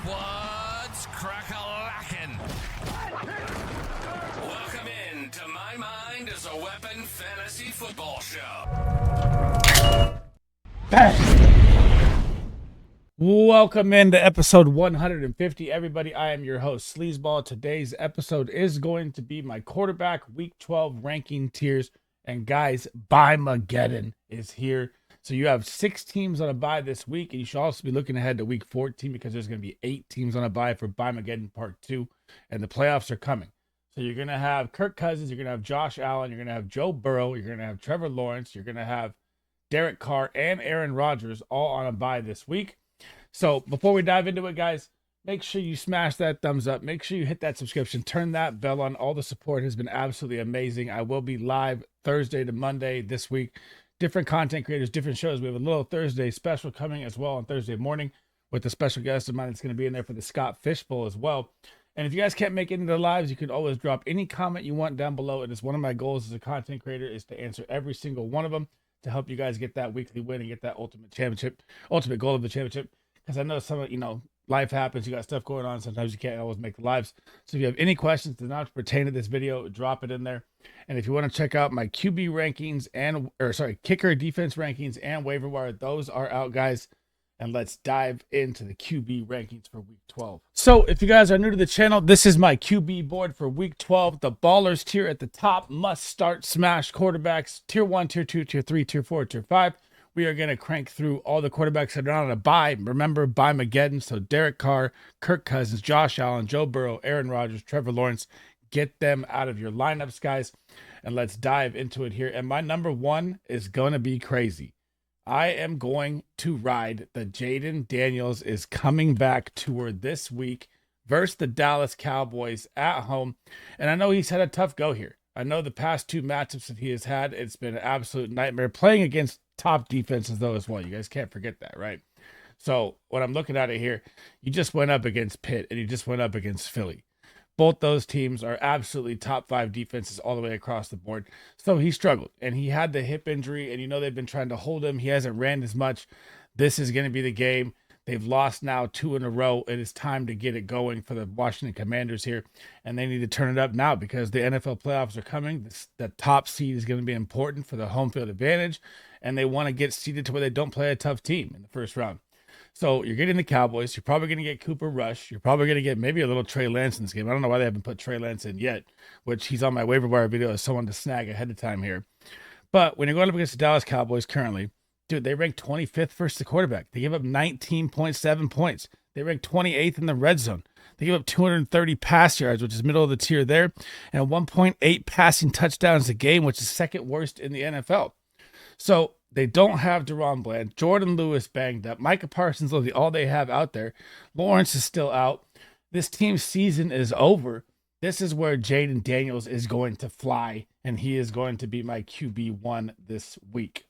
What's crack-a-lackin'? Welcome in to My Mind is a Weapon Fantasy Football Show. Welcome into episode 150, everybody. I am your host, SleezBall. Today's episode is going to be my quarterback week 12 ranking tiers. And guys, BYEMAGEDDON is here. So you have 6 teams on a bye this week, and you should also be looking ahead to week 14 because there's going to be 8 teams on a bye for BYEMAGEDDON Part 2, and the playoffs are coming. So you're going to have Kirk Cousins, you're going to have Josh Allen, you're going to have Joe Burrow, you're going to have Trevor Lawrence, you're going to have Derek Carr, and Aaron Rodgers all on a bye this week. So before we dive into it, guys, make sure you smash that thumbs up. Make sure you hit that subscription. Turn that bell on. All the support has been absolutely amazing. I will be live Thursday to Monday this week. Different content creators, different shows. We have a little Thursday special coming as well on Thursday morning with a special guest of mine that's going to be in there for the Scott Fish Bowl as well. And if you guys can't make it into the lives, you can always drop any comment you want down below. It is one of my goals as a content creator is to answer every single one of them to help you guys get that weekly win and get that ultimate goal of the championship. Because I know some of, life happens. You got stuff going on. Sometimes you can't always make the lives. So if you have any questions that do not pertain to this video, drop it in there. And if you want to check out my QB rankings kicker defense rankings and waiver wire, those are out, guys. And let's dive into the QB rankings for week 12. So if you guys are new to the channel, this is my QB board for week 12. The ballers tier at the top, must start smash quarterbacks, tier 1, tier 2, tier 3, tier 4, tier 5. We are going to crank through all the quarterbacks that are on a bye. Remember, BYEMAGEDDON. So Derek Carr, Kirk Cousins, Josh Allen, Joe Burrow, Aaron Rodgers, Trevor Lawrence. Get them out of your lineups, guys. And let's dive into it here. And my number 1 is going to be crazy. I am going to ride the Jayden Daniels is coming back tour this week versus the Dallas Cowboys at home. And I know he's had a tough go here. I know the past 2 matchups that he has had, it's been an absolute nightmare. Playing against top defenses, though, as well. You guys can't forget that, right? So when I'm looking at it here, you just went up against Pitt and you just went up against Philly. Both those teams are absolutely top 5 defenses all the way across the board. So he struggled, and he had the hip injury, and they've been trying to hold him. He hasn't ran as much. This is going to be the game. They've lost now 2 in a row. It is time to get it going for the Washington Commanders here, and they need to turn it up now because the NFL playoffs are coming. The top seed is going to be important for the home field advantage, and they want to get seeded to where they don't play a tough team in the first round. So you're getting the Cowboys. You're probably going to get Cooper Rush. You're probably going to get maybe a little Trey Lance in this game. I don't know why they haven't put Trey Lance in yet, which he's on my waiver wire video as someone to snag ahead of time here. But when you're going up against the Dallas Cowboys currently, dude, they rank 25th versus the quarterback. They give up 19.7 points. They rank 28th in the red zone. They give up 230 pass yards, which is middle of the tier there, and 1.8 passing touchdowns a game, which is second worst in the NFL. So they don't have Deron Bland. Jordan Lewis banged up. Micah Parsons, all they have out there. Lawrence is still out. This team's season is over. This is where Jayden Daniels is going to fly, and he is going to be my QB1 this week.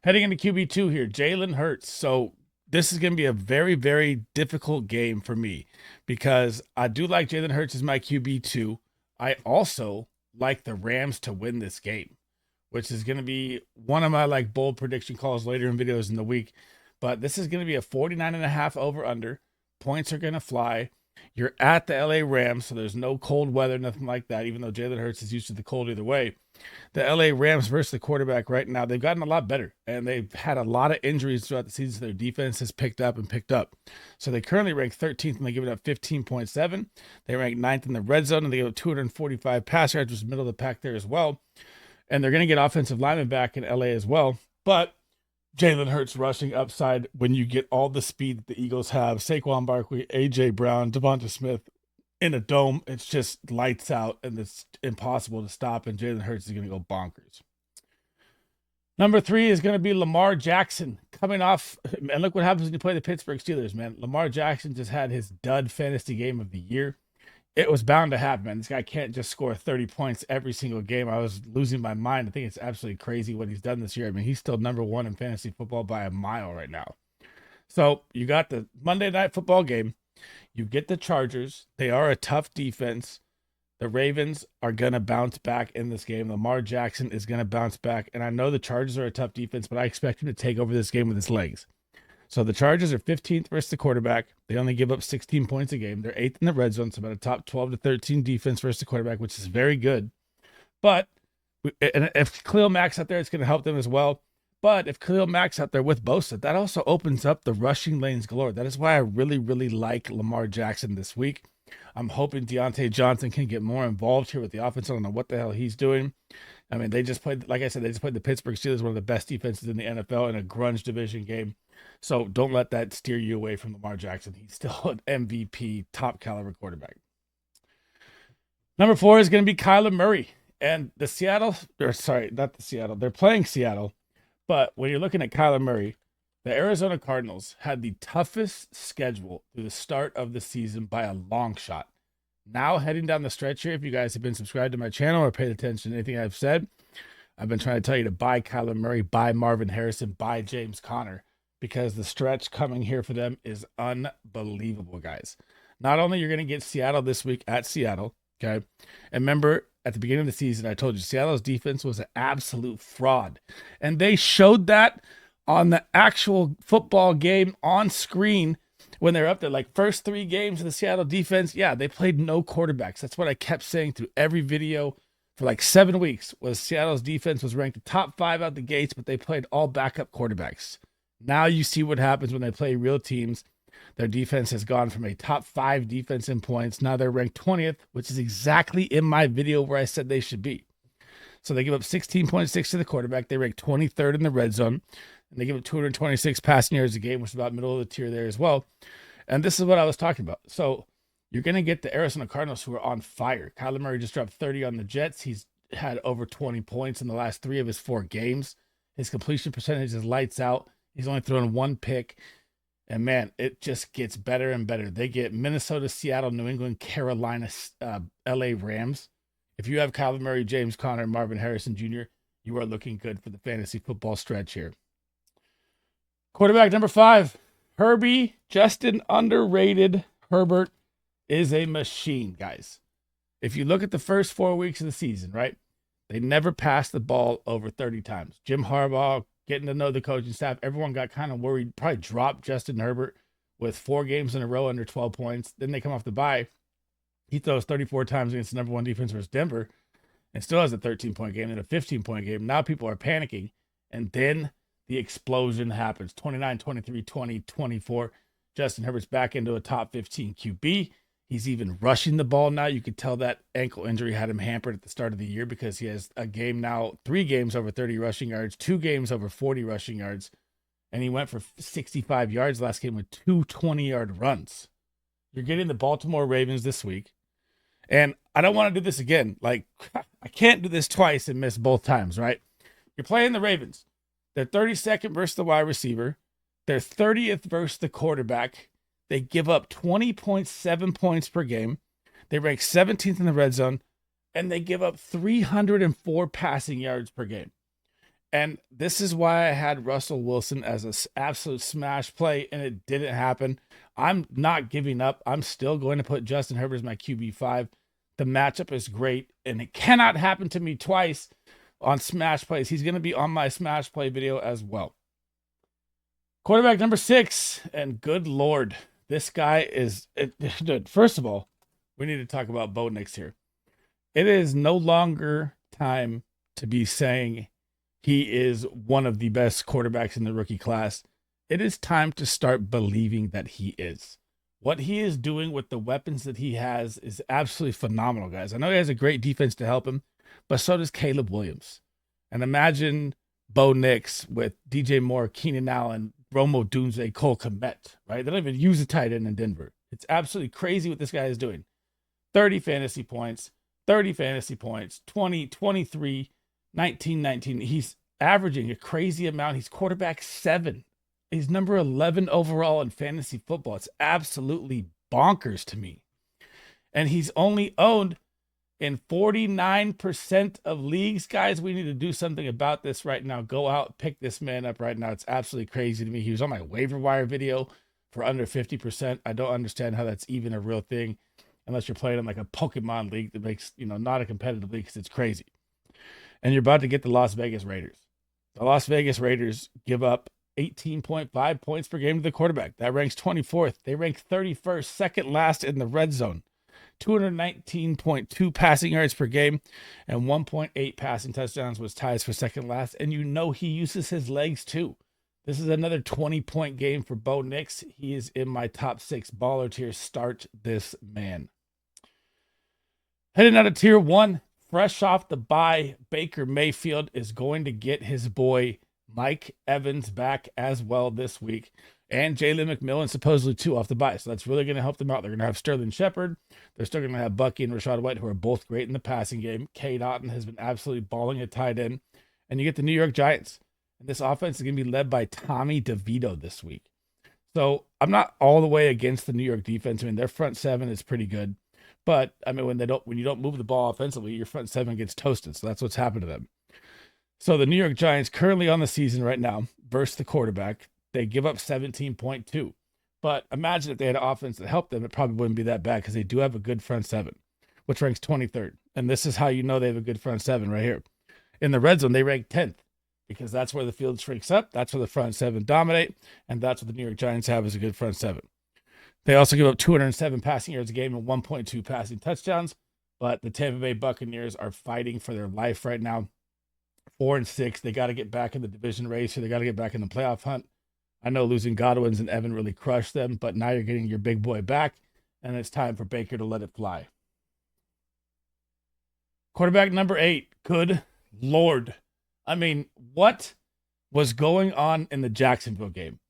Heading into QB2 here, Jalen Hurts. So this is going to be a very, very difficult game for me because I do like Jalen Hurts as my QB2. I also like the Rams to win this game, which is going to be one of my bold prediction calls later in videos in the week. But this is going to be a 49.5 over-under. Points are going to fly. You're at the LA Rams, so there's no cold weather, nothing like that, even though Jalen Hurts is used to the cold either way. The LA Rams versus the quarterback right now, they've gotten a lot better, and they've had a lot of injuries throughout the season, so their defense has picked up. So they currently rank 13th, and they give it up 15.7. They rank 9th in the red zone, and they give up 245 pass yards, which is middle of the pack there as well. And they're going to get offensive linemen back in LA as well. But Jalen Hurts rushing upside when you get all the speed that the Eagles have. Saquon Barkley, A.J. Brown, Devonta Smith in a dome. It's just lights out, and it's impossible to stop. And Jalen Hurts is going to go bonkers. Number 3 is going to be Lamar Jackson coming off. And look what happens when you play the Pittsburgh Steelers, man. Lamar Jackson just had his dud fantasy game of the year. It was bound to happen, man. This guy can't just score 30 points every single game. I was losing my mind. I think it's absolutely crazy what he's done this year. I mean, he's still number 1 in fantasy football by a mile right now. So you got the Monday Night Football game. You get the Chargers. They are a tough defense. The Ravens are going to bounce back in this game. Lamar Jackson is going to bounce back. And I know the Chargers are a tough defense, but I expect him to take over this game with his legs. So the Chargers are 15th versus the quarterback. They only give up 16 points a game. They're 8th in the red zone, so about a top 12 to 13 defense versus the quarterback, which is very good. But and if Khalil Mack's out there, it's going to help them as well. But if Khalil Mack's out there with Bosa, that also opens up the rushing lanes galore. That is why I really, really like Lamar Jackson this week. I'm hoping Deontay Johnson can get more involved here with the offense. I don't know what the hell he's doing. I mean, they just played, like I said, they just played the Pittsburgh Steelers, one of the best defenses in the NFL in a grunge division game. So don't let that steer you away from Lamar Jackson. He's still an MVP, top caliber quarterback. Number 4 is going to be Kyler Murray. And the Seattle, or sorry, not the Seattle. They're playing Seattle. But when you're looking at Kyler Murray, the Arizona Cardinals had the toughest schedule through the start of the season by a long shot. Now heading down the stretch here, if you guys have been subscribed to my channel or paid attention to anything I've said, I've been trying to tell you to buy Kyler Murray, buy Marvin Harrison, buy James Conner, because the stretch coming here for them is unbelievable, guys. Not only you're going to get Seattle this week at Seattle, okay? And remember, at the beginning of the season, I told you Seattle's defense was an absolute fraud. And they showed that on the actual football game on screen when they're up there. Like, first 3 games of the Seattle defense, yeah, they played no quarterbacks. That's what I kept saying through every video for like 7 weeks, was Seattle's defense was ranked the top 5 out the gates, but they played all backup quarterbacks. Now you see what happens when they play real teams. Their defense has gone from a top 5 defense in points. Now they're ranked 20th, which is exactly in my video where I said they should be. So they give up 16.6 to the quarterback. They rank 23rd in the red zone. And they give up 226 passing yards a game, which is about middle of the tier there as well. And this is what I was talking about. So you're going to get the Arizona Cardinals, who are on fire. Kyler Murray just dropped 30 on the Jets. He's had over 20 points in the last 3 of his 4 games. His completion percentage is lights out. He's only thrown 1 pick. And, man, it just gets better and better. They get Minnesota, Seattle, New England, Carolina, LA Rams. If you have Kyler Murray, James Conner, and Marvin Harrison Jr., you are looking good for the fantasy football stretch here. Quarterback number 5, Herbie, Justin, underrated. Herbert is a machine, guys. If you look at the first 4 weeks of the season, right, they never passed the ball over 30 times. Jim Harbaugh, getting to know the coaching staff, everyone got kind of worried, probably dropped Justin Herbert with 4 games in a row under 12 points. Then they come off the bye. He throws 34 times against the number 1 defense versus Denver and still has a 13-point game and a 15-point game. Now people are panicking. And then the explosion happens. 29, 23, 20, 24. Justin Herbert's back into a top 15 QB. He's even rushing the ball now. You could tell that ankle injury had him hampered at the start of the year, because he has a game now, 3 games over 30 rushing yards, 2 games over 40 rushing yards. And he went for 65 yards last game with 2 20-yard runs. You're getting the Baltimore Ravens this week. And I don't want to do this again. Like, I can't do this twice and miss both times, right? You're playing the Ravens. They're 32nd versus the wide receiver. They're 30th versus the quarterback. They give up 20.7 points per game. They rank 17th in the red zone. And they give up 304 passing yards per game. And this is why I had Russell Wilson as an absolute smash play, and it didn't happen. I'm not giving up. I'm still going to put Justin Herbert as my QB5. The matchup is great, and it cannot happen to me twice on smash plays. He's going to be on my smash play video as well. Quarterback number 6, and good Lord, this guy is... First of all, we need to talk about Bo Nix here. It is no longer time to be saying he is one of the best quarterbacks in the rookie class. It is time to start believing that he is. What he is doing with the weapons that he has is absolutely phenomenal, guys. I know he has a great defense to help him, but so does Caleb Williams. And imagine Bo Nix with DJ Moore, Keenan Allen, Romo Dunze, Cole Kmet, right? They don't even use a tight end in Denver. It's absolutely crazy what this guy is doing. 30 fantasy points, 20, 23, 19, 19. He's averaging a crazy amount. He's quarterback 7. He's number 11 overall in fantasy football. It's absolutely bonkers to me. And he's only owned in 49% of leagues. Guys, we need to do something about this right now. Go out, pick this man up right now. It's absolutely crazy to me. He was on my waiver wire video for under 50%. I don't understand how that's even a real thing, unless you're playing in like a Pokemon league that makes, not a competitive league, because it's crazy. And you're about to get the Las Vegas Raiders. The Las Vegas Raiders give up 18.5 points per game to the quarterback. That ranks 24th. They rank 31st, second last in the red zone. 219.2 passing yards per game and 1.8 passing touchdowns was ties for second last. And you know he uses his legs too. This is another 20-point game for Bo Nix. He is in my top 6 baller tier. Start this man. Heading out of tier 1, fresh off the bye, Baker Mayfield is going to get his boy Mike Evans back as well this week. And Jalen McMillan supposedly too off the bye. So that's really going to help them out. They're going to have Sterling Shepard. They're still going to have Bucky and Rachaad White, who are both great in the passing game. Cade Otton has been absolutely balling at tight end. And you get the New York Giants. And this offense is going to be led by Tommy DeVito this week. So I'm not all the way against the New York defense. I mean, their front seven is pretty good. But I mean, when you don't move the ball offensively, your front seven gets toasted. So that's what's happened to them. So the New York Giants currently on the season right now versus the quarterback. They give up 17.2. But imagine if they had an offense that helped them, it probably wouldn't be that bad because they do have a good front seven, which ranks 23rd. And this is how you know they have a good front seven right here. In the red zone, they rank 10th because that's where the field shrinks up. That's where the front seven dominate. And that's what the New York Giants have is a good front seven. They also give up 207 passing yards a game and 1.2 passing touchdowns. But the Tampa Bay Buccaneers are fighting for their life right now. 4-6. They got to get back in the division race. Or they got to get back in the playoff hunt. I know losing Godwin's and Evan really crushed them, but now you're getting your big boy back, and it's time for Baker to let it fly. Quarterback number 8. Good Lord. I mean, what was going on in the Jacksonville game?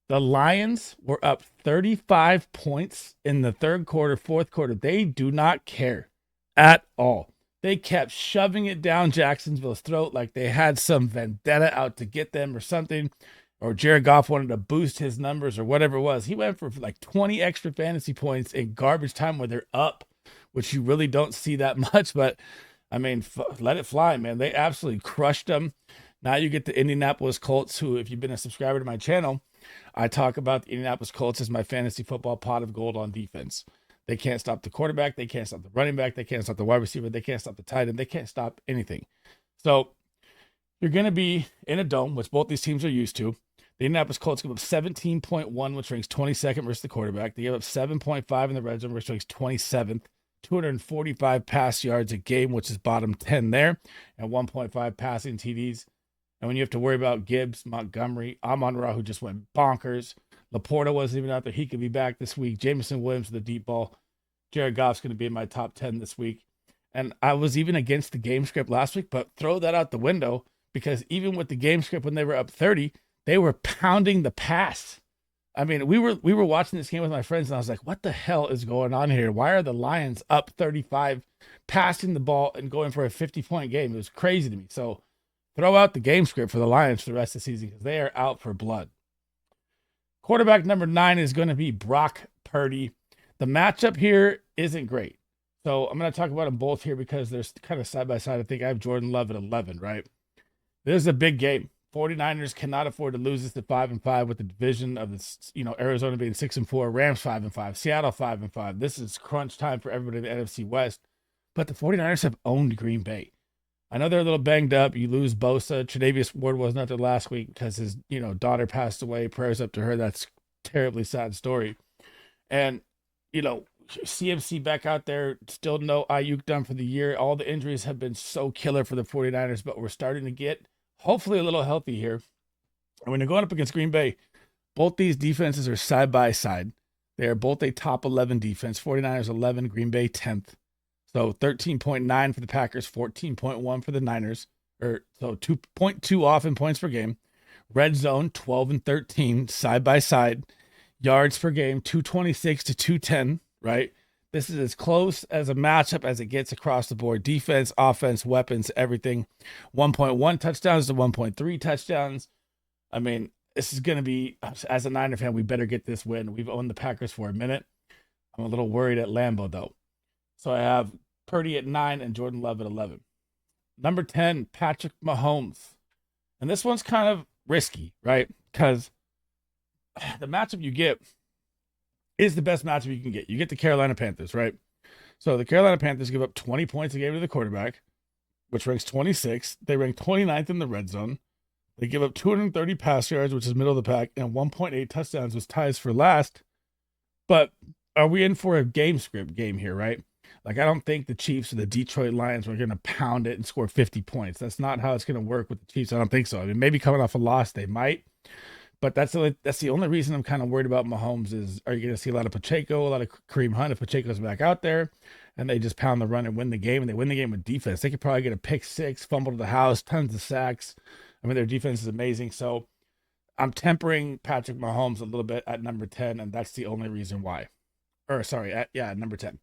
The Lions were up 35 points in the third quarter, fourth quarter. They do not care at all. They kept shoving it down Jacksonville's throat like they had some vendetta out to get them or something. Or Jared Goff wanted to boost his numbers or whatever it was. He went for like 20 extra fantasy points in garbage time where they're up, which you really don't see that much. But, I mean, let it fly, man. They absolutely crushed them. Now you get the Indianapolis Colts, who, if you've been a subscriber to my channel, I talk about the Indianapolis Colts as my fantasy football pot of gold on defense. They can't stop the quarterback. They can't stop the running back. They can't stop the wide receiver. They can't stop the tight end. They can't stop anything. So you're going to be in a dome, which both these teams are used to. The Indianapolis Colts give up 17.1, which ranks 22nd versus the quarterback. They give up 7.5 in the red zone, which ranks 27th. 245 pass yards a game, which is bottom 10 there, and 1.5 passing TDs. And when you have to worry about Gibbs, Montgomery, Amon-Ra, who just went bonkers. Laporta wasn't even out there. He could be back this week. Jameson Williams with the deep ball. Jared Goff's going to be in my top 10 this week. And I was even against the game script last week, but throw that out the window because even with the game script when they were up 30, they were pounding the pass. I mean, we were watching this game with my friends, and I was like, what the hell is going on here? Why are the Lions up 35, passing the ball and going for a 50-point game? It was crazy to me. So throw out the game script for the Lions for the rest of the season because they are out for blood. Quarterback number 9 is going to be Brock Purdy. The matchup here isn't great. So I'm going to talk about them both here because they're kind of side by side. I think I have Jordan Love at 11, right? This is a big game. 49ers cannot afford to lose this to 5-5 with the division of this, Arizona being 6-4, Rams 5-5, Seattle 5-5. This is crunch time for everybody in the NFC West. But the 49ers have owned Green Bay. I know they're a little banged up. You lose Bosa. Tre'Davious Ward wasn't out there last week because his, daughter passed away. Prayers up to her. That's a terribly sad story. And, CMC back out there, still no Ayuk done for the year. All the injuries have been so killer for the 49ers, but we're starting to get hopefully a little healthy here. And when you're going up against Green Bay, both these defenses are side by side. They are both a top 11 defense. 49ers 11, Green Bay 10th. So 13.9 for the Packers, 14.1 for the Niners. So 2.2 off in points per game. Red zone 12 and 13 side by side. Yards per game 226 to 210, right? This is as close as a matchup as it gets across the board. Defense, offense, weapons, everything. 1.1 touchdowns to 1.3 touchdowns. I mean, this is going to be, as a Niner fan, we better get this win. We've owned the Packers for a minute. I'm a little worried at Lambeau, though. So I have Purdy at 9 and Jordan Love at 11. Number 10, Patrick Mahomes. And this one's kind of risky, right? Because the matchup you get is the best matchup you can get. You get the Carolina Panthers, right? So the Carolina Panthers give up 20 points a game to the quarterback, which ranks 26th. They rank 29th in the red zone, They give up 230 pass yards, which is middle of the pack, and 1.8 touchdowns, which ties for last. But are we in for a game script game here, right? Like, I don't think the Chiefs or the Detroit Lions were going to pound it and score 50 points. That's not how it's going to work with the Chiefs. I don't think so. I mean, maybe coming off a loss, they might. But that's the only reason I'm kind of worried about Mahomes is, are you going to see a lot of Pacheco, a lot of Kareem Hunt if Pacheco's back out there and they just pound the run and win the game, and they win the game with defense? They could probably get a pick six, fumble to the house, tons of sacks. I mean, their defense is amazing. So I'm tempering Patrick Mahomes a little bit at number 10, and that's the only reason why. At number 10.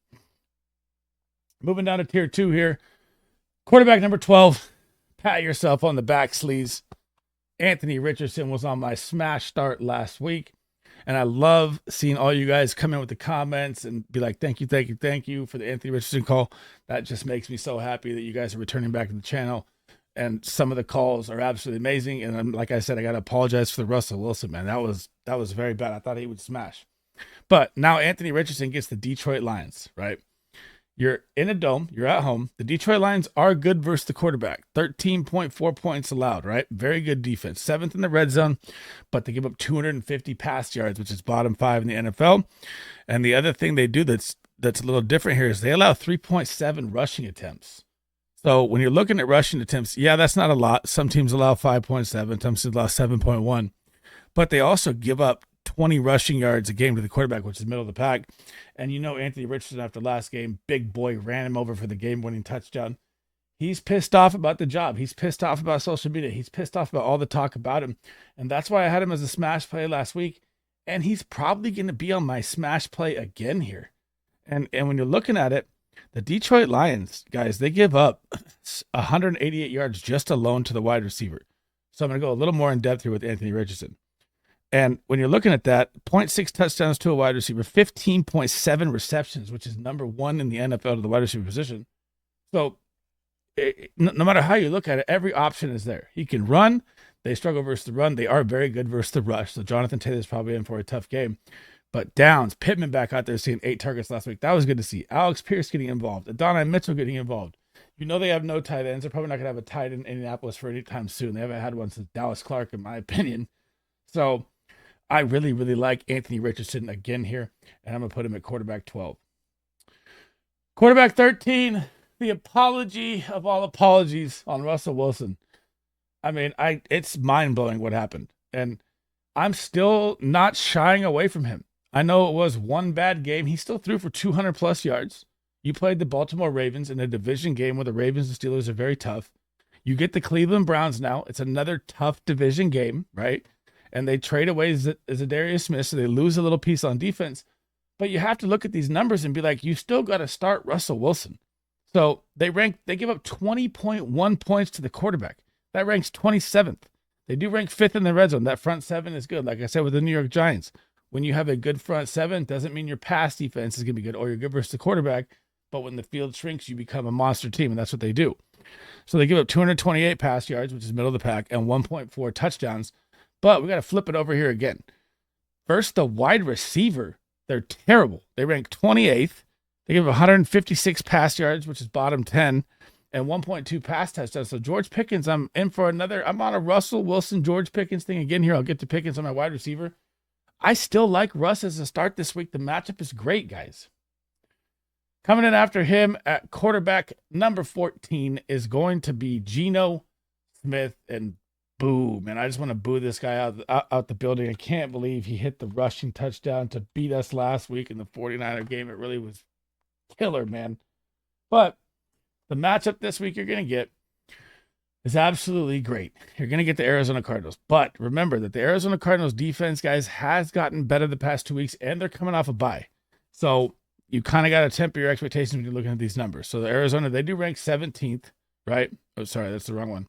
Moving down to tier 2 here. Quarterback number 12. Pat yourself on the back, Sleaze. Anthony Richardson was on my smash start last week, and I love seeing all you guys come in with the comments and be like, thank you for the Anthony Richardson call. That just makes me so happy that you guys are returning back to the channel, and some of the calls are absolutely amazing. And like I said, I got to apologize for the Russell Wilson, man. That was very bad. I thought he would smash. But now Anthony Richardson gets the Detroit Lions, right? You're in a dome. You're at home. The Detroit Lions are good versus the quarterback. 13.4 points allowed, right? Very good defense. 7th in the red zone, but they give up 250 pass yards, which is bottom 5 in the NFL. And the other thing they do that's a little different here is they allow 3.7 rushing attempts. So when you're looking at rushing attempts, yeah, that's not a lot. Some teams allow 5.7, some teams allow 7.1. But they also give up 20 rushing yards a game to the quarterback, which is middle of the pack. And Anthony Richardson, after last game, big boy ran him over for the game-winning touchdown. He's pissed off about the job. He's pissed off about social media. He's pissed off about all the talk about him. And that's why I had him as a smash play last week. And he's probably going to be on my smash play again here. And when you're looking at it, the Detroit Lions, guys, they give up 188 yards just alone to the wide receiver. So I'm going to go a little more in depth here with Anthony Richardson. And when you're looking at that, 0.6 touchdowns to a wide receiver, 15.7 receptions, which is number 1 in the NFL to the wide receiver position. So no matter how you look at it, every option is there. He can run. They struggle versus the run. They are very good versus the rush. So Jonathan Taylor's probably in for a tough game. But Downs, Pittman back out there seeing 8 targets last week. That was good to see. Alex Pierce getting involved. Adonai Mitchell getting involved. They have no tight ends. They're probably not going to have a tight end in Indianapolis for any time soon. They haven't had one since Dallas Clark, in my opinion. So I really, really like Anthony Richardson again here, and I'm going to put him at quarterback 12. Quarterback 13, the apology of all apologies on Russell Wilson. I mean, it's mind-blowing what happened, and I'm still not shying away from him. I know it was one bad game. He still threw for 200-plus yards. You played the Baltimore Ravens in a division game where the Ravens and Steelers are very tough. You get the Cleveland Browns now. It's another tough division game, right? And they trade away Zadarius Smith, so they lose a little piece on defense. But you have to look at these numbers and be like, you still got to start Russell Wilson. So they give up 20.1 points to the quarterback. That ranks 27th. They do rank 5th in the red zone. That front 7 is good. Like I said with the New York Giants, when you have a good front 7, doesn't mean your pass defense is going to be good or you're good versus the quarterback. But when the field shrinks, you become a monster team, and that's what they do. So they give up 228 pass yards, which is middle of the pack, and 1.4 touchdowns. But we got to flip it over here again. First, the wide receiver, they're terrible. They rank 28th. They give 156 pass yards, which is bottom 10, and 1.2 pass touchdowns. So George Pickens, I'm on a Russell Wilson, George Pickens thing again here. I'll get to Pickens on my wide receiver. I still like Russ as a start this week. The matchup is great, guys. Coming in after him at quarterback number 14 is going to be Geno Smith, and boo, man. I just want to boo this guy out the building. I can't believe he hit the rushing touchdown to beat us last week in the 49er game. It really was killer, man. But the matchup this week you're going to get is absolutely great. You're going to get the Arizona Cardinals. But remember that the Arizona Cardinals defense, guys, has gotten better the past 2 weeks, and they're coming off a bye. So you kind of got to temper your expectations when you're looking at these numbers. So the Arizona, they do rank 17th, right? Oh, sorry, that's the wrong one.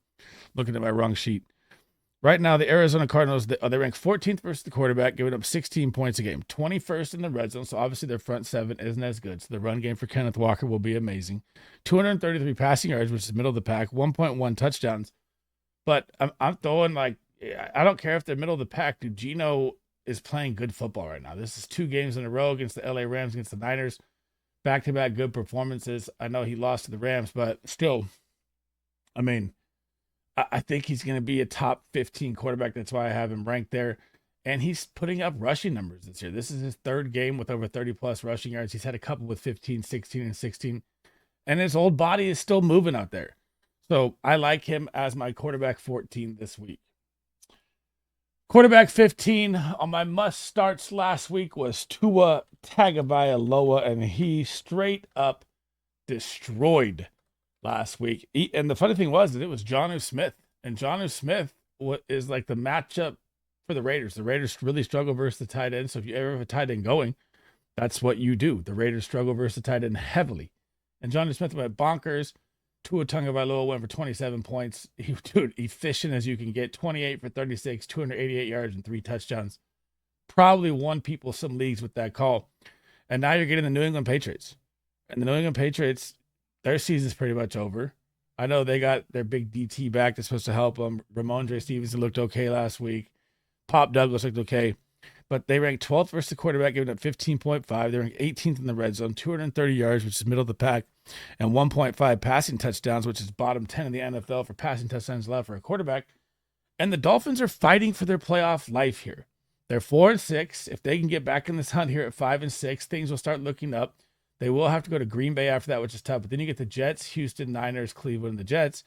Looking at my wrong sheet. Right now, the Arizona Cardinals, they rank 14th versus the quarterback, giving up 16 points a game. 21st in the red zone, so obviously their front 7 isn't as good. So the run game for Kenneth Walker will be amazing. 233 passing yards, which is middle of the pack, 1.1 touchdowns. But I'm throwing, I don't care if they're middle of the pack. Dude, Geno is playing good football right now. This is 2 games in a row against the LA Rams, against the Niners. Back-to-back good performances. I know he lost to the Rams, but still, I mean, I think he's going to be a top 15 quarterback. That's why I have him ranked there. And he's putting up rushing numbers this year. This is his third game with over 30 plus rushing yards. He's had a couple with 15, 16, and 16. And his old body is still moving out there. So I like him as my quarterback 14 this week. Quarterback 15 on my must starts last week was Tua Tagovailoa, and he straight up destroyed last week. And the funny thing was that it was Jonnu Smith. And Jonnu Smith is like the matchup for the Raiders. The Raiders really struggle versus the tight end. So if you ever have a tight end going, that's what you do. The Raiders struggle versus the tight end heavily. And Jonnu Smith went bonkers. Tua Tagovailoa went for 27 points. Efficient as you can get. 28 for 36, 288 yards, and 3 touchdowns. Probably won people some leagues with that call. And now you're getting the New England Patriots. And the New England Patriots, their season's pretty much over. I know they got their big DT back that's supposed to help them. Ramondre Stevenson looked okay last week. Pop Douglas looked okay. But they ranked 12th versus the quarterback, giving up 15.5. They ranked 18th in the red zone, 230 yards, which is middle of the pack, and 1.5 passing touchdowns, which is bottom 10 in the NFL for passing touchdowns allowed for a quarterback. And the Dolphins are fighting for their playoff life here. They're 4-6. If they can get back in this hunt here at 5-6, things will start looking up. They will have to go to Green Bay after that, which is tough. But then you get the Jets, Houston, Niners, Cleveland, and the Jets.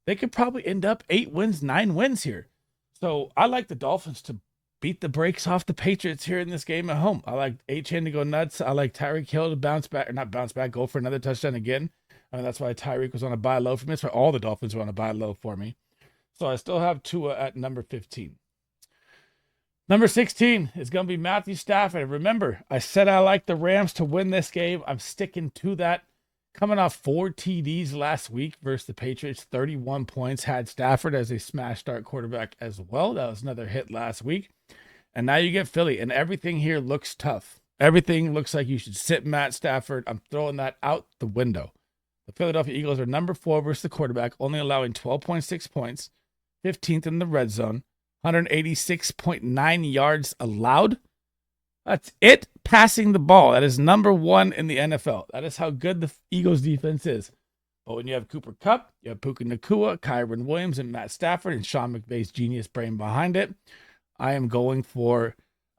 They could probably end up 8 wins, 9 wins here. So I like the Dolphins to beat the brakes off the Patriots here in this game at home. I like H.N. to go nuts. I like Tyreek Hill to bounce back, or not bounce back, go for another touchdown again. I mean, that's why Tyreek was on a buy low for me. That's why all the Dolphins were on a buy low for me. So I still have Tua at number 15. Number 16 is going to be Matthew Stafford. Remember, I said I like the Rams to win this game. I'm sticking to that. Coming off 4 TDs last week versus the Patriots, 31 points, had Stafford as a smash start quarterback as well. That was another hit last week. And now you get Philly, and everything here looks tough. Everything looks like you should sit Matt Stafford. I'm throwing that out the window. The Philadelphia Eagles are number 4 versus the quarterback, only allowing 12.6 points, 15th in the red zone, 186.9 yards allowed. That's it passing the ball. That is number 1 in the NFL. That is how good the Eagles defense is. But when you have Cooper Kupp, you have Puka Nacua, Kyron Williams, and Matt Stafford, and Sean McVay's genius brain behind it, I am going for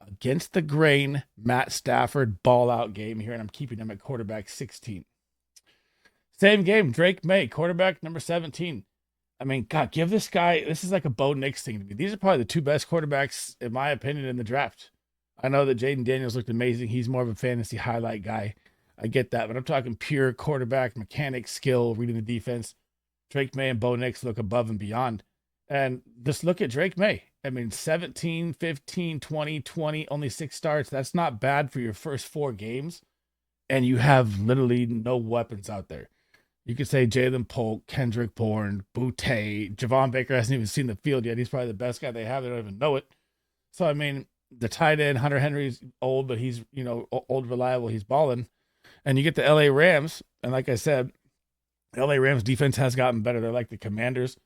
against the grain Matt Stafford ball out game here, and I'm keeping him at quarterback 16. Same game, Drake May, quarterback number 17. I mean, God, give this guy, this is like a Bo Nix thing to me. These are probably the 2 best quarterbacks, in my opinion, in the draft. I know that Jaden Daniels looked amazing. He's more of a fantasy highlight guy. I get that, but I'm talking pure quarterback, mechanic, skill, reading the defense. Drake May and Bo Nix look above and beyond. And just look at Drake May. I mean, 17, 15, 20, 20, only 6 starts. That's not bad for your first 4 games. And you have literally no weapons out there. You could say Jalen Polk, Kendrick Bourne, Boutte. Javon Baker hasn't even seen the field yet. He's probably the best guy they have. They don't even know it. So, I mean, the tight end, Hunter Henry's old, but he's, old, reliable. He's balling. And you get the LA Rams. And like I said, LA Rams defense has gotten better. They're like the Commanders.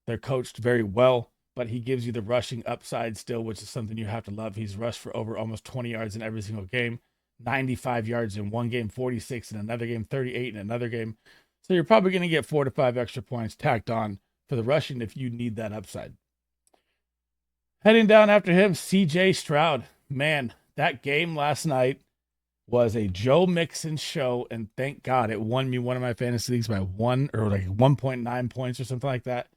They're coached very well, but he gives you the rushing upside still, which is something you have to love. He's rushed for over almost 20 yards in every single game, 95 yards in one game, 46 in another game, 38 in another game. So you're probably going to get 4 to 5 extra points tacked on for the rushing if you need that upside. Heading down after him, CJ Stroud. Man, that game last night was a Joe Mixon show, and thank God it won me one of my fantasy leagues by 1.9 points or something like that.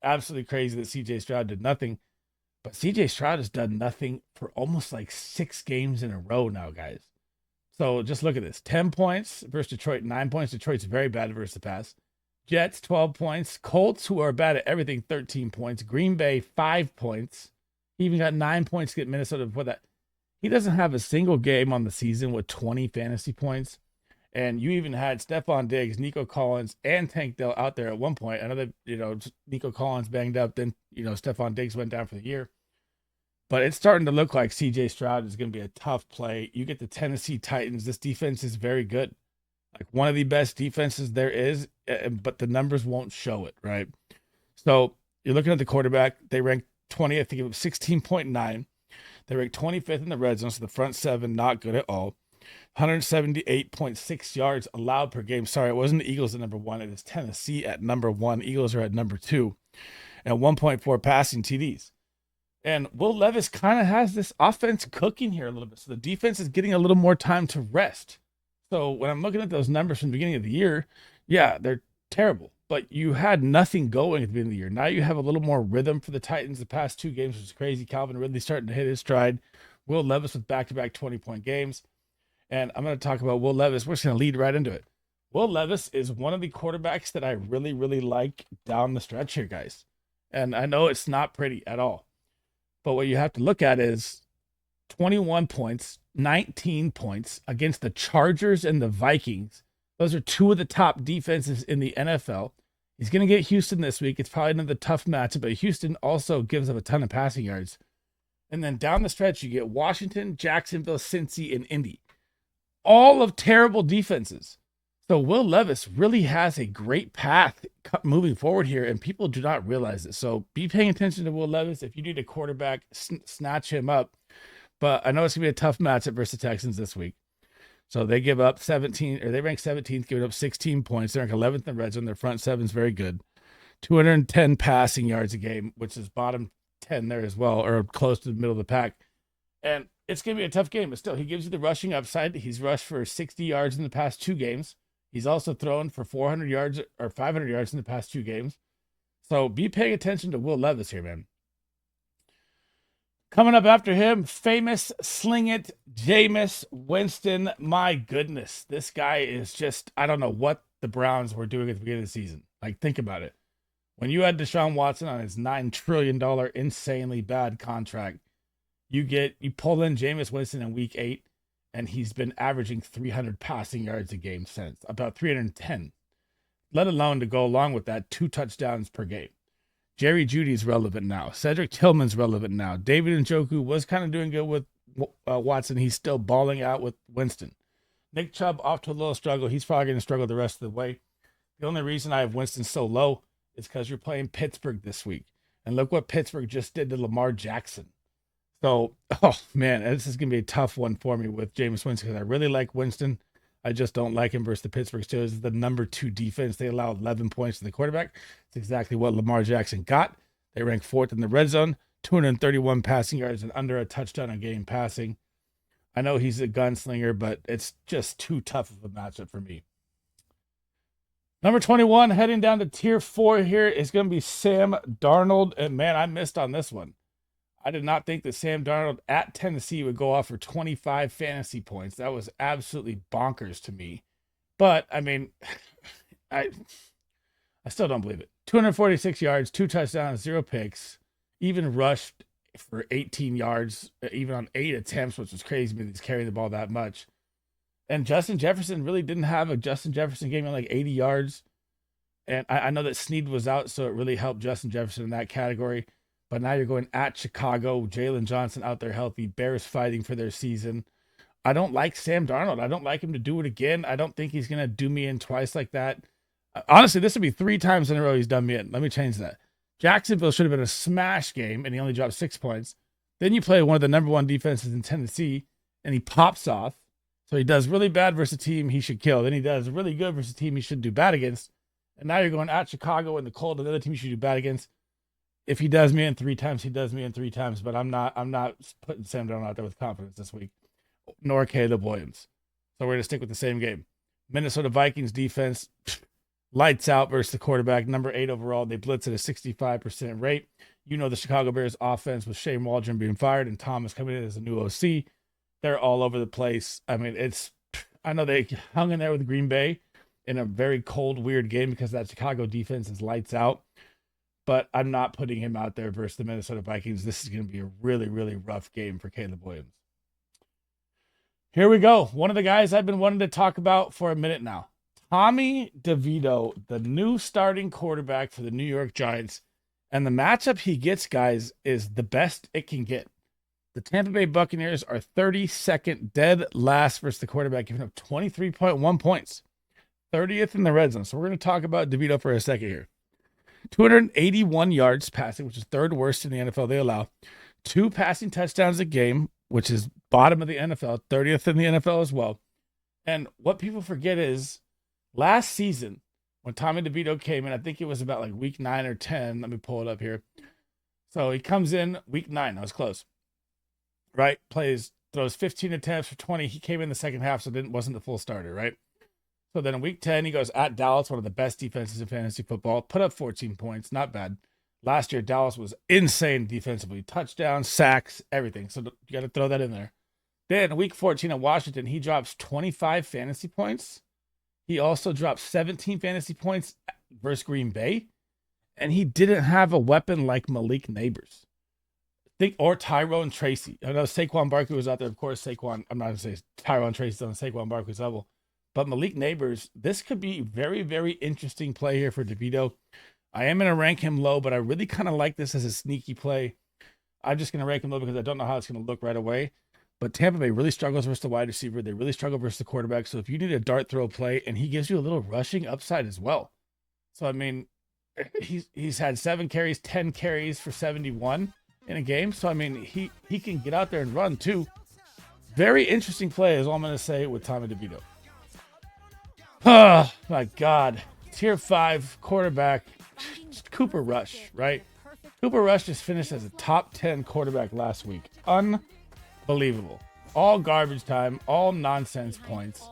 Absolutely crazy that CJ Stroud did nothing. But CJ Stroud has done nothing for almost like 6 games in a row now, guys. So just look at this. 10 points versus Detroit, 9 points. Detroit's very bad versus the pass. Jets, 12 points. Colts, who are bad at everything, 13 points. Green Bay, 5 points. He even got 9 points to get Minnesota before that. He doesn't have a single game on the season with 20 fantasy points. And you even had Stephon Diggs, Nico Collins, and Tank Dell out there at one point. Another, Nico Collins banged up. Then, Stephon Diggs went down for the year. But it's starting to look like CJ Stroud is going to be a tough play. You get the Tennessee Titans. This defense is very good. Like one of the best defenses there is, but the numbers won't show it, right? So you're looking at the quarterback. They ranked 20th to give up 16.9. They ranked 25th in the red zone, so the front 7, not good at all. 178.6 yards allowed per game. Sorry, it wasn't the Eagles at number 1. It is Tennessee at number 1. Eagles are at number 2. and 1.4 passing TDs. And Will Levis kind of has this offense cooking here a little bit. So the defense is getting a little more time to rest. So when I'm looking at those numbers from the beginning of the year, yeah, they're terrible. But you had nothing going at the beginning of the year. Now you have a little more rhythm for the Titans the past 2 games, which is crazy. Calvin Ridley starting to hit his stride. Will Levis with back-to-back 20-point games. And I'm going to talk about Will Levis. We're just going to lead right into it. Will Levis is one of the quarterbacks that I really, really like down the stretch here, guys. And I know it's not pretty at all. But what you have to look at is 21 points, 19 points against the Chargers and the Vikings. Those are 2 of the top defenses in the NFL. He's going to get Houston this week. It's probably another tough matchup, but Houston also gives up a ton of passing yards. And then down the stretch, you get Washington, Jacksonville, Cincy, and Indy. All of terrible defenses. So Will Levis really has a great path moving forward here, and people do not realize it. So be paying attention to Will Levis. If you need a quarterback, snatch him up. But I know it's going to be a tough matchup versus the Texans this week. So they give up 17, or they rank 17th, giving up 16 points. They rank 11th in red zone. Their front seven is very good. 210 passing yards a game, which is bottom 10 there as well, or close to the middle of the pack. And it's going to be a tough game, but still, he gives you the rushing upside. He's rushed for 60 yards in the past 2 games. He's also thrown for 400 yards or 500 yards in the past 2 games. So be paying attention to Will Levis here, man. Coming up after him, famous Sling It, Jameis Winston. My goodness, this guy is just, I don't know what the Browns were doing at the beginning of the season. Like, think about it. When you had Deshaun Watson on his $9 trillion insanely bad contract, you pull in Jameis Winston in week 8, and he's been averaging 300 passing yards a game since, about 310, let alone to go along with that 2 touchdowns per game. Jerry Jeudy's relevant now. Cedric Tillman's relevant now. David Njoku was kind of doing good with Watson. He's still balling out with Winston. Nick Chubb off to a little struggle. He's probably going to struggle the rest of the way. The only reason I have Winston so low is because you're playing Pittsburgh this week. And look what Pittsburgh just did to Lamar Jackson. So, oh man, this is going to be a tough one for me with Jameis Winston because I really like Winston. I just don't like him versus the Pittsburgh Steelers. It's the number 2 defense. They allow 11 points to the quarterback. It's exactly what Lamar Jackson got. They rank 4th in the red zone, 231 passing yards and under a touchdown a game passing. I know he's a gunslinger, but it's just too tough of a matchup for me. Number 21, heading down to tier 4 here, is going to be Sam Darnold. And man, I missed on this one. I did not think that Sam Darnold at Tennessee would go off for 25 fantasy points. That was absolutely bonkers to me. But, I mean, I still don't believe it. 246 yards, 2 touchdowns, 0 picks, even rushed for 18 yards, even on 8 attempts, which was crazy because he's carrying the ball that much. And Justin Jefferson really didn't have a Justin Jefferson game on like 80 yards. And I know that Snead was out, so it really helped Justin Jefferson in that category. But now you're going at Chicago, Jalen Johnson out there healthy, Bears fighting for their season. I don't like Sam Darnold. I don't like him to do it again. I don't think he's going to do me in twice like that. Honestly, this would be 3 times in a row he's done me in. Let me change that. Jacksonville should have been a smash game, and he only dropped 6 points. Then you play one of the number 1 defenses in Tennessee, and he pops off. So he does really bad versus a team he should kill. Then he does really good versus a team he should do bad against. And now you're going at Chicago and the cold, another team you should do bad against. If he does me in 3 times, he does me in 3 times. But I'm not putting Sam Darnold out there with confidence this week, nor Caleb Williams. So we're going to stick with the same game. Minnesota Vikings defense, lights out versus the quarterback, number 8 overall. They blitz at a 65% rate. You know the Chicago Bears offense with Shane Waldron being fired and Thomas coming in as a new OC. They're all over the place. I mean, I know they hung in there with Green Bay in a very cold, weird game because that Chicago defense is lights out. But I'm not putting him out there versus the Minnesota Vikings. This is going to be a really, really rough game for Caleb Williams. Here we go. One of the guys I've been wanting to talk about for a minute now. Tommy DeVito, the new starting quarterback for the New York Giants. And the matchup he gets, guys, is the best it can get. The Tampa Bay Buccaneers are 32nd dead last versus the quarterback, giving up 23.1 points. 30th in the red zone. So we're going to talk about DeVito for a second here. 281 yards passing, which is 3rd worst in the NFL. They allow 2 passing touchdowns a game, which is bottom of the NFL, 30th in the NFL as well. And what people forget is last season, when Tommy DeVito came in, I think it was about like week 9 or 10. Let me pull it up here. So he comes in week 9. That was close. Right? Throws 15 attempts for 20. He came in the second half, so wasn't the full starter, right? So then in week 10, he goes at Dallas, one of the best defenses in fantasy football. Put up 14 points. Not bad. Last year, Dallas was insane defensively. Touchdowns, sacks, everything. So you got to throw that in there. Then week 14 in Washington, he drops 25 fantasy points. He also dropped 17 fantasy points versus Green Bay. And he didn't have a weapon like Malik Neighbors. Or Tyrone Tracy. I know Saquon Barkley was out there. Of course, I'm not going to say Tyrone Tracy's on Saquon Barkley's level. But Malik Neighbors, this could be very, very interesting play here for DeVito. I am going to rank him low, but I really kind of like this as a sneaky play. I'm just going to rank him low because I don't know how it's going to look right away. But Tampa Bay really struggles versus the wide receiver. They really struggle versus the quarterback. So if you need a dart throw play, and he gives you a little rushing upside as well. So, I mean, he's had 7 carries, 10 carries for 71 in a game. So, I mean, he can get out there and run too. Very interesting play is all I'm going to say with Tommy DeVito. Oh, my God. Tier 5 quarterback, Cooper Rush, right? Cooper Rush just finished as a top 10 quarterback last week. Unbelievable. All garbage time, all nonsense points.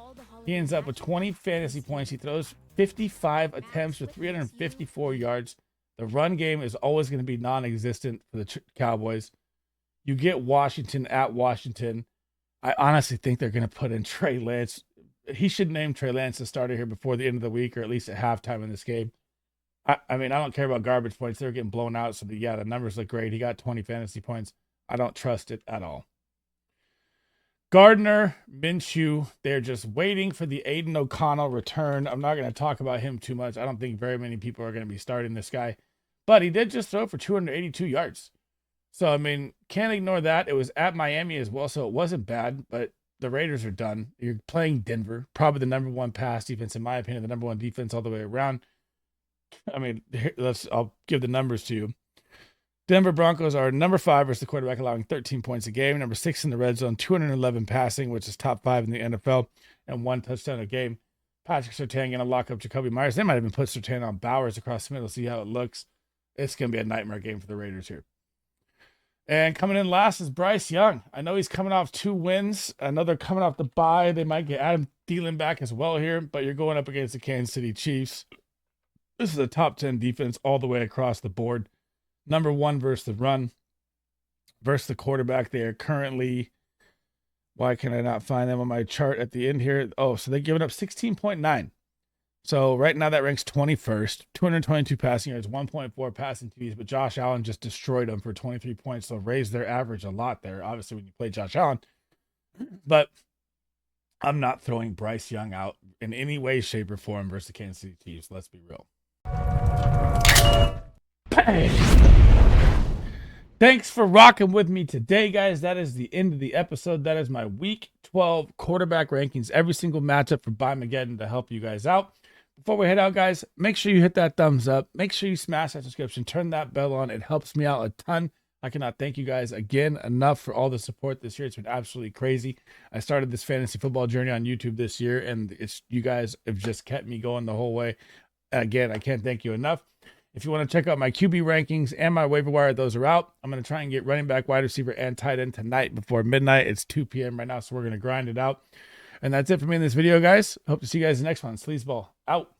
He ends up with 20 fantasy points. He throws 55 attempts for 354 yards. The run game is always going to be non-existent for the Cowboys. You get Washington at Washington. I honestly think they're going to put in Trey Lance. He should name Trey Lance the starter here before the end of the week, or at least at halftime in this game. I mean, I don't care about garbage points. They're getting blown out. So, the numbers look great. He got 20 fantasy points. I don't trust it at all. Gardner Minshew, they're just waiting for the Aiden O'Connell return. I'm not going to talk about him too much. I don't think very many people are going to be starting this guy. But he did just throw for 282 yards. So, I mean, can't ignore that. It was at Miami as well, so it wasn't bad. But the Raiders are done. You're playing Denver, probably the number 1 pass defense, in my opinion, the number 1 defense all the way around. I mean, I'll give the numbers to you. Denver Broncos are number 5 versus the quarterback, allowing 13 points a game. Number 6 in the red zone, 211 passing, which is top 5 in the NFL, and 1 touchdown a game. Patrick Surtain going to lock up Jacoby Myers. They might even put Surtain on Bowers across the middle, see how it looks. It's going to be a nightmare game for the Raiders here. And coming in last is Bryce Young. I know he's coming off 2 wins. I know they're coming off the bye. They might get Adam Thielen back as well here, but you're going up against the Kansas City Chiefs. This is a top 10 defense all the way across the board. Number 1 versus the run. Versus the quarterback, they are currently, why can I not find them on my chart at the end here? Oh, so they're giving up 16.9. So right now that ranks 21st. 222 passing yards, 1.4 passing TDs, but Josh Allen just destroyed them for 23 points. So raised their average a lot there, obviously, when you play Josh Allen. But I'm not throwing Bryce Young out in any way, shape, or form versus the Kansas City Chiefs. Let's be real. Thanks for rocking with me today, guys. That is the end of the episode. That is my week 12 quarterback rankings, every single matchup for BYEMAGEDDON to help you guys out. Before we head out, guys, make sure you hit that thumbs up. Make sure you smash that subscription. Turn that bell on. It helps me out a ton. I cannot thank you guys again enough for all the support this year. It's been absolutely crazy. I started this fantasy football journey on YouTube this year, and you guys have just kept me going the whole way. Again, I can't thank you enough. If you want to check out my QB rankings and my waiver wire, those are out. I'm going to try and get running back, wide receiver, and tight end tonight before midnight. It's 2 p.m. right now, so we're going to grind it out. And that's it for me in this video, guys. Hope to see you guys in the next one. SleezBall out.